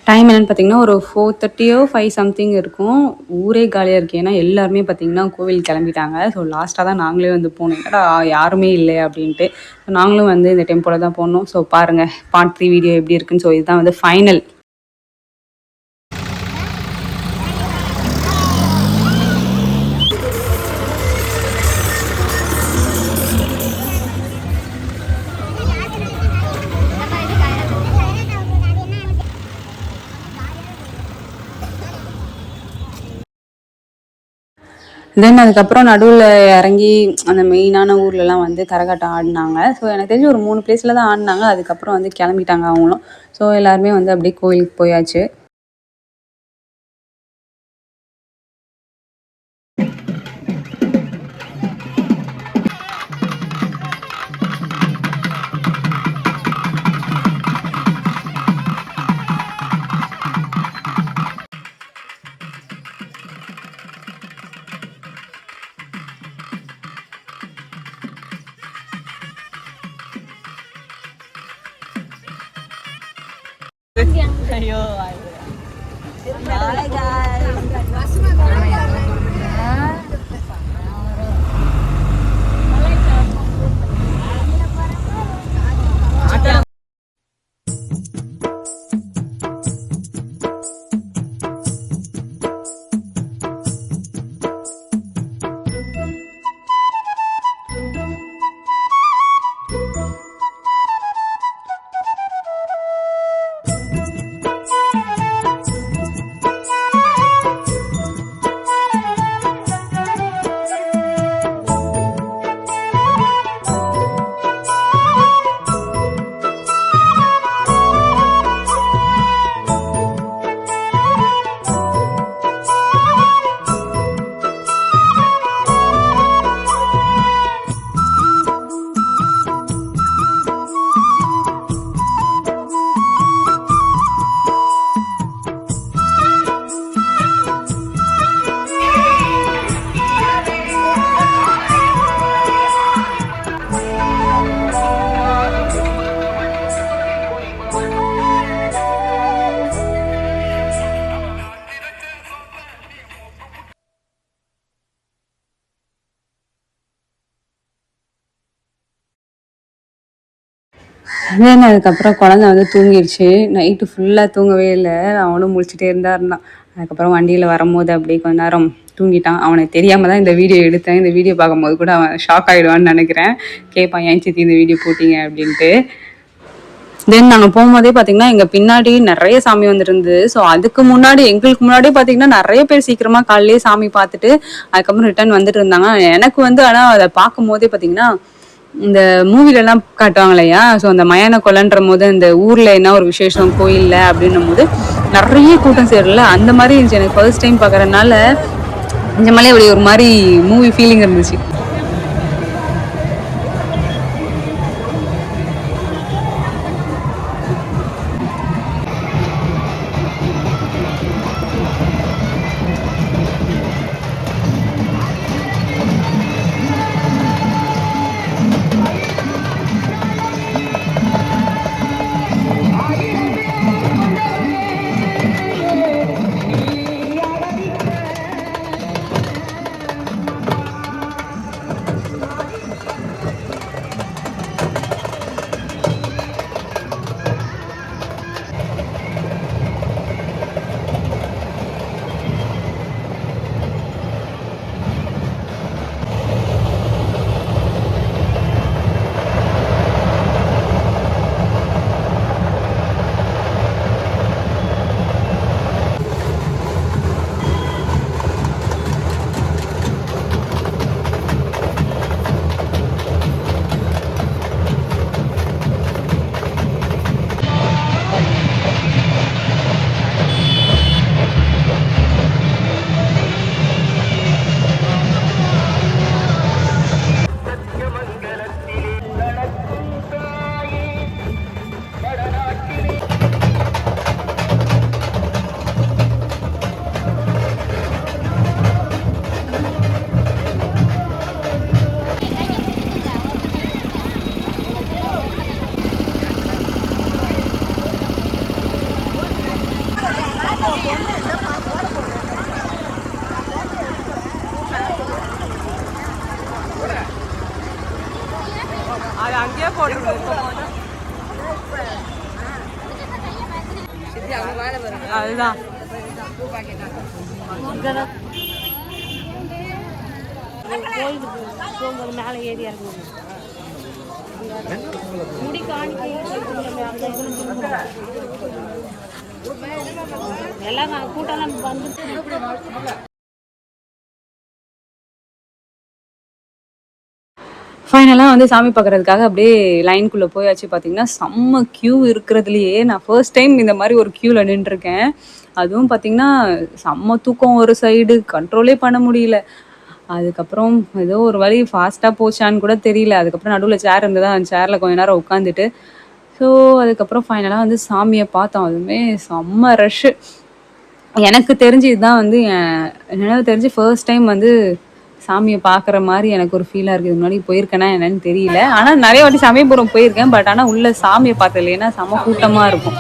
Time என்னன்னு பார்த்தீங்கன்னா, ஒரு 4:30யோ 5 சம்திங் இருக்கும். ஊரே காலியா இருக்கு. ஏன்னா எல்லாருமே பார்த்தீங்கன்னா, கோவில் கிளம்பிட்டாங்க. ஸோ லாஸ்ட்டா தான் நாங்களே வந்து போனோம். என்னடா யாருமே இல்லையே அப்படின்ட்டு. நாங்களும் வந்து இந்த டெம்போல தான் போனோம். ஸோ பாருங்க பார்ட் 3 வீடியோ எப்படி இருக்குன்னு. ஸோ இதுதான் வந்து ஃபைனல். தென் அதுக்கப்புறம் நடுவுல இறங்கி அந்த மெயினான ஊர்லலாம் வந்து கரகாட்டம் ஆடுனாங்க. ஸோ எனக்கு தெரிஞ்சு ஒரு 3 பிளேஸ்ல தான் ஆடுனாங்க. அதுக்கப்புறம் வந்து கிளம்பிட்டாங்க அவங்களும். ஸோ எல்லாருமே வந்து அப்படியே கோயிலுக்கு போயாச்சு. Bye guys. தென் அதுக்கப்புறம் குழந்தை வந்து தூங்கிடுச்சு. நைட்டு ஃபுல்லாக தூங்கவே இல்லை. அவனும் முழிச்சிட்டே இருந்தான். அதுக்கப்புறம் வண்டியில் வரும்போது அப்படியே கொஞ்ச நேரம் தூங்கிட்டான். அவனுக்கு தெரியாமல் தான் இந்த வீடியோ எடுத்தேன். இந்த வீடியோ பார்க்கும்போது கூட அவன் ஷாக் ஆகிடுவான்னு நினைக்கிறேன். கேட்பான் ஏன் சித்தி இந்த வீடியோ போட்டிங்க அப்படின்ட்டு. தென் நாங்கள் போகும்போதே பார்த்தீங்கன்னா எங்கள் பின்னாடி நிறைய சாமி வந்துருந்து. ஸோ அதுக்கு முன்னாடி எங்களுக்கு முன்னாடியே பார்த்தீங்கன்னா நிறைய பேர் சீக்கிரமாக காலையிலேயே சாமி பார்த்துட்டு அதுக்கப்புறம் ரிட்டர்ன் வந்துட்டு இருந்தாங்க. எனக்கு வந்து ஆனால் அதை பார்க்கும் போதே பார்த்தீங்கன்னா இந்த மூவிலலாம் காட்டுவாங்க இல்லையா, ஸோ அந்த மயான கொலைன்ற போது இந்த ஊர்ல என்ன ஒரு விசேஷம் கோயில்ல அப்படின்னும் போது நிறைய கூட்டம் சேரல அந்த மாதிரி இருந்துச்சு. எனக்கு ஃபர்ஸ்ட் டைம் பார்க்கறதுனால நிஜமாலே அப்படி ஒரு மாதிரி மூவி ஃபீலிங் இருந்துச்சு. அது அங்கேயே போட்டுருந்தோம். அதுதான் கோயிலுக்கு போகும்போது மேலே ஏறி இறங்குவோம். முடி காணிக்கை எல்லாம் கூட்டம்லாம் வந்துட்டு. ஃபைனலாக வந்து சாமி பார்க்குறதுக்காக அப்படியே லைனுக்குள்ளே போயாச்சு. பார்த்தீங்கன்னா செம்ம க்யூ இருக்கிறதுலையே நான் ஃபர்ஸ்ட் டைம் இந்த மாதிரி ஒரு க்யூவில் நின்றுருக்கேன். அதுவும் பார்த்திங்கன்னா செம்ம தூக்கம் ஒரு சைடு கண்ட்ரோலே பண்ண முடியல. அதுக்கப்புறம் ஏதோ ஒரு வழி ஃபாஸ்ட்டாக போச்சான்னு கூட தெரியல. அதுக்கப்புறம் நடுவில் சேர் இருந்ததா அந்த சேரில் கொஞ்ச நேரம் உட்காந்துட்டு ஸோ அதுக்கப்புறம் ஃபைனலாக வந்து சாமியை பார்த்தோம். அதுவுமே செம்ம ரஷ்ஷு. எனக்கு தெரிஞ்சு இதுதான் வந்து நினைவு தெரிஞ்சு ஃபர்ஸ்ட் டைம் வந்து சாமியை பார்க்குற மாதிரி எனக்கு ஒரு ஃபீலாக இருக்குது. முன்னாடி போயிருக்கேனா என்னன்னு தெரியல. ஆனால் நிறைய வாட்டி சமயபுரம் போயிருக்கேன். பட் ஆனால் உள்ள சாமியை பார்த்தது இல்லைன்னா செம்ம கூட்டமாக இருக்கும்.